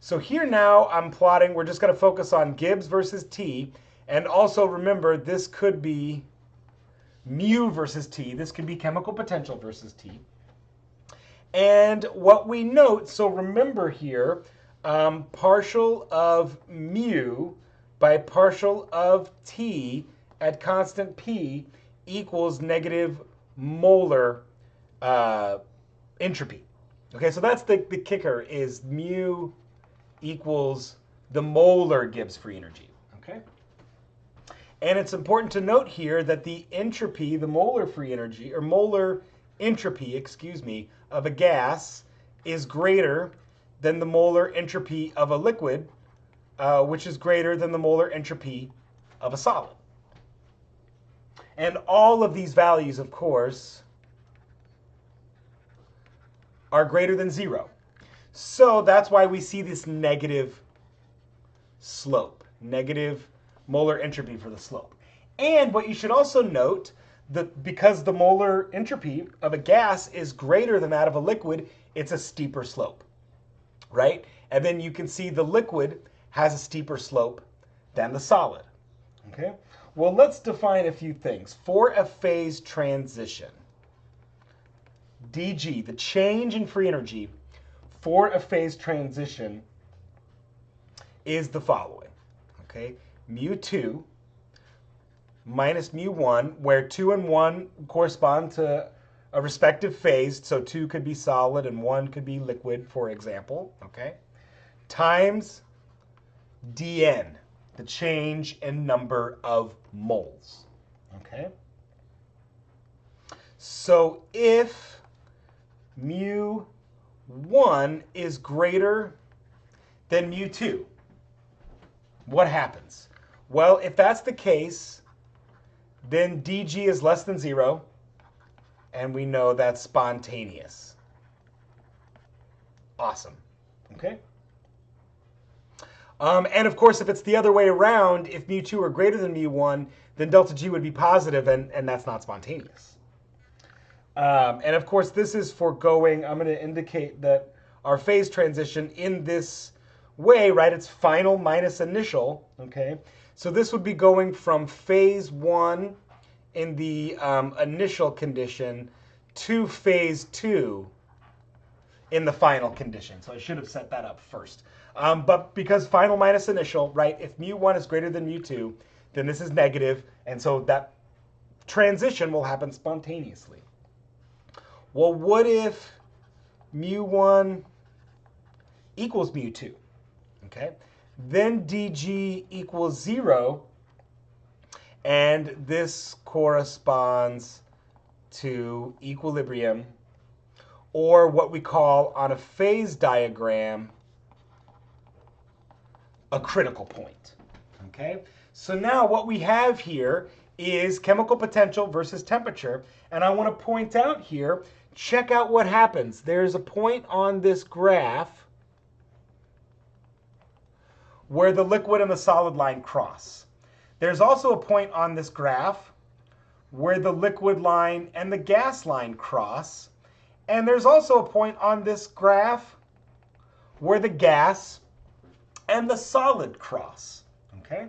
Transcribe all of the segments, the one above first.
So here now I'm plotting, we're just going to focus on Gibbs versus T. And also remember, this could be mu versus T. This could be chemical potential versus T. And what we note, so remember here, partial of mu by partial of T at constant P equals negative molar entropy. Okay, so that's the kicker, is mu equals the molar Gibbs free energy. Okay, and it's important to note here that the entropy, the molar free energy, or molar entropy, excuse me, of a gas is greater than the molar entropy of a liquid, which is greater than the molar entropy of a solid. And all of these values, of course, are greater than 0. So that's why we see this negative slope, negative molar entropy for the slope. And what you should also note, that because the molar entropy of a gas is greater than that of a liquid, it's a steeper slope, right? And then you can see the liquid has a steeper slope than the solid, okay? Well, let's define a few things. For a phase transition, dG, the change in free energy for a phase transition, is the following, okay? Mu2 minus mu1, where 2 and 1 correspond to a respective phase, so 2 could be solid and 1 could be liquid, for example, okay? Times dN, the change in number of moles, okay? So if mu1 is greater than mu2, what happens? Well, if that's the case, then dG is less than 0, and we know that's spontaneous. Awesome, okay? And of course, if it's the other way around, if mu2 are greater than mu1, then delta G would be positive, and that's not spontaneous. And of course, this is for going, I'm going to indicate that our phase transition in this way, right, it's final minus initial, okay? So this would be going from phase 1 in the initial condition to phase 2 in the final condition. So I should have set that up first. But because final minus initial, right, if mu1 is greater than mu2, then this is negative, and so that transition will happen spontaneously. Well, what if mu1 equals mu2? Okay, then dG equals 0, and this corresponds to equilibrium, or what we call on a phase diagram a critical point. Okay, so now what we have here is chemical potential versus temperature, and I want to point out here, check out what happens. There's a point on this graph where the liquid and the solid line cross. There's also a point on this graph where the liquid line and the gas line cross. And there's also a point on this graph where the gas and the solid cross, okay?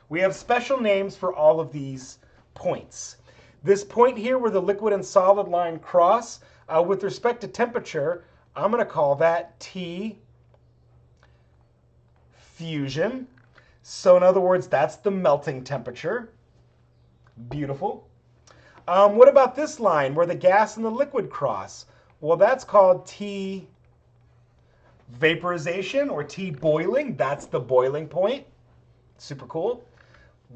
We have special names for all of these points. This point here where the liquid and solid line cross, with respect to temperature, I'm going to call that T fusion. So in other words, that's the melting temperature. Beautiful. What about this line where the gas and the liquid cross? Well, that's called T vaporization or T boiling. That's the boiling point. Super cool.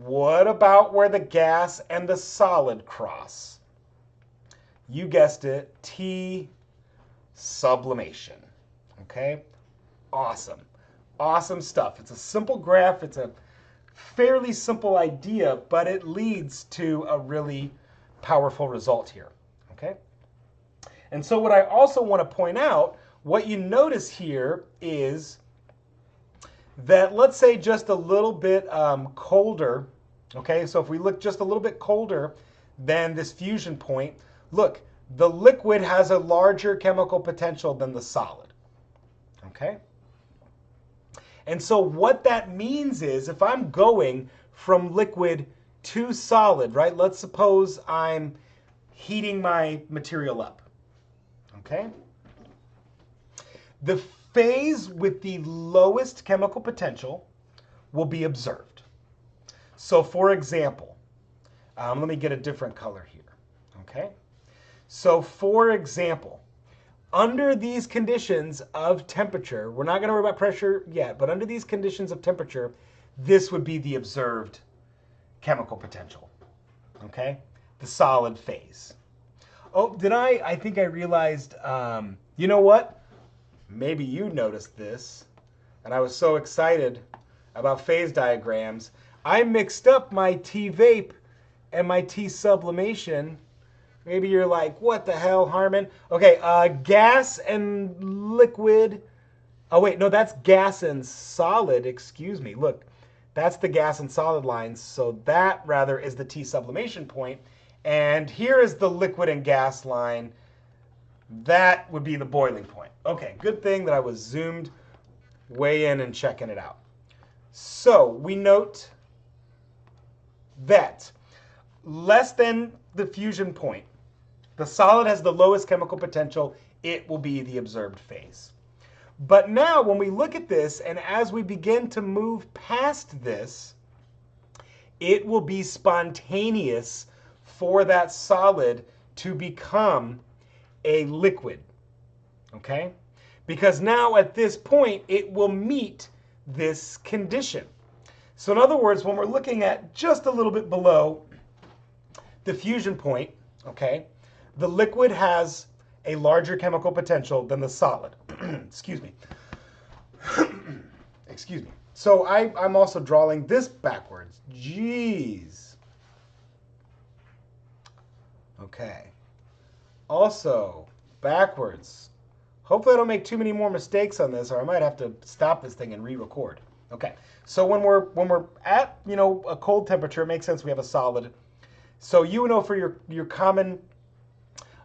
What about where the gas and the solid cross? You guessed it, T sublimation. Okay? Awesome. Awesome stuff. It's a simple graph. It's a fairly simple idea, but it leads to a really powerful result here. Okay? And so what I also want to point out, what you notice here is that, let's say, just a little bit colder, okay? So if we look just a little bit colder than this fusion point, look, the liquid has a larger chemical potential than the solid, okay? And so what that means is if I'm going from liquid to solid, right? Let's suppose I'm heating my material up, okay? The phase with the lowest chemical potential will be observed. So for example, let me get a different color here, okay? So for example, under these conditions of temperature, we're not going to worry about pressure yet, but under these conditions of temperature, this would be the observed chemical potential, okay? The solid phase. Oh, I think I realized, you know what? Maybe you noticed this, and I was so excited about phase diagrams. I mixed up my T-vape and my T-sublimation. Maybe you're like, what the hell, Harmon? Okay, gas and liquid. Oh, wait, no, that's gas and solid. Excuse me. Look, that's the gas and solid lines. So that, rather, is the T-sublimation point. And here is the liquid and gas line. That would be the boiling point. Okay, good thing that I was zoomed way in and checking it out. So we note that less than the fusion point, the solid has the lowest chemical potential. It will be the observed phase. But now when we look at this, and as we begin to move past this, it will be spontaneous for that solid to become a liquid, okay? Because now at this point, it will meet this condition. So in other words, when we're looking at just a little bit below the fusion point, okay, the liquid has a larger chemical potential than the solid. Excuse me. Excuse me. So I'm also drawing this backwards. Jeez. Okay. Also, backwards. Hopefully I don't make too many more mistakes on this, or I might have to stop this thing and re-record. Okay. So when we're at, a cold temperature, it makes sense we have a solid. So you know for your common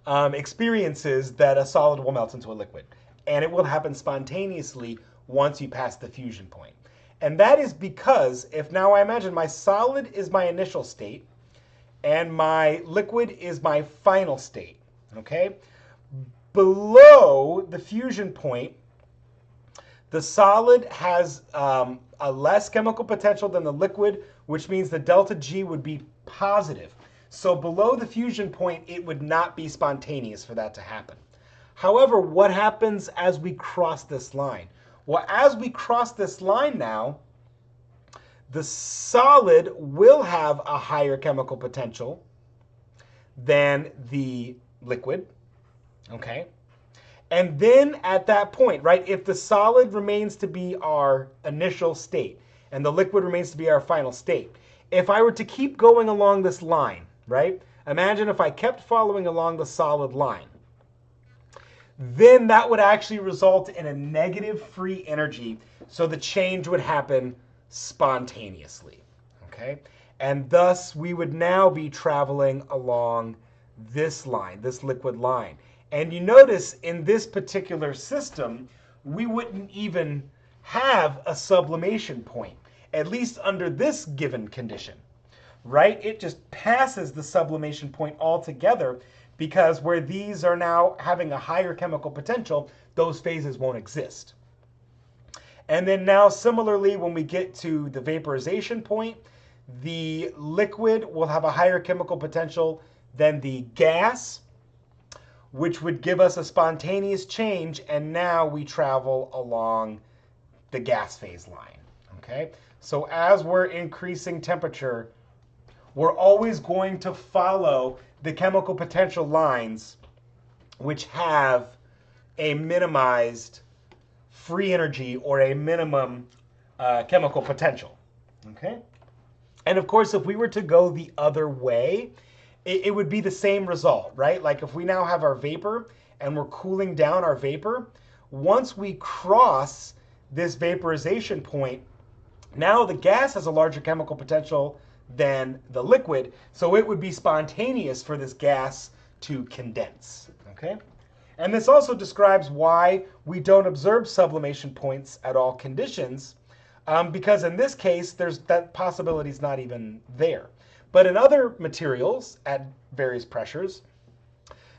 experiences that a solid will melt into a liquid. And it will happen spontaneously once you pass the fusion point. And that is because if now I imagine my solid is my initial state and my liquid is my final state, okay? Below the fusion point, the solid has a less chemical potential than the liquid, which means the delta G would be positive. So below the fusion point, it would not be spontaneous for that to happen. However, what happens as we cross this line? Well, as we cross this line now, the solid will have a higher chemical potential than the liquid, okay? And then at that point, right, if the solid remains to be our initial state and the liquid remains to be our final state, if I were to keep going along this line, right, imagine if I kept following along the solid line, then that would actually result in a negative free energy, so the change would happen spontaneously, okay? And thus, we would now be traveling along this line, this liquid line. And you notice in this particular system, we wouldn't even have a sublimation point, at least under this given condition, right? It just passes the sublimation point altogether, because where these are now having a higher chemical potential, those phases won't exist. And then now similarly, when we get to the vaporization point, the liquid will have a higher chemical potential than the gas, which would give us a spontaneous change, and now we travel along the gas phase line, okay? So as we're increasing temperature, we're always going to follow the chemical potential lines which have a minimized free energy or a minimum chemical potential, okay? And of course, if we were to go the other way, it would be the same result, right? Like if we now have our vapor and we're cooling down our vapor, once we cross this vaporization point, now the gas has a larger chemical potential than the liquid, so it would be spontaneous for this gas to condense, okay? And this also describes why we don't observe sublimation points at all conditions, because in this case, that possibility is not even there. But in other materials at various pressures,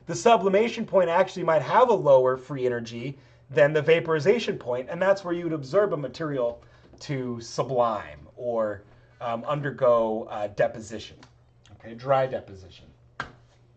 the sublimation point actually might have a lower free energy than the vaporization point, and that's where you would observe a material to sublime or undergo deposition, okay, dry deposition.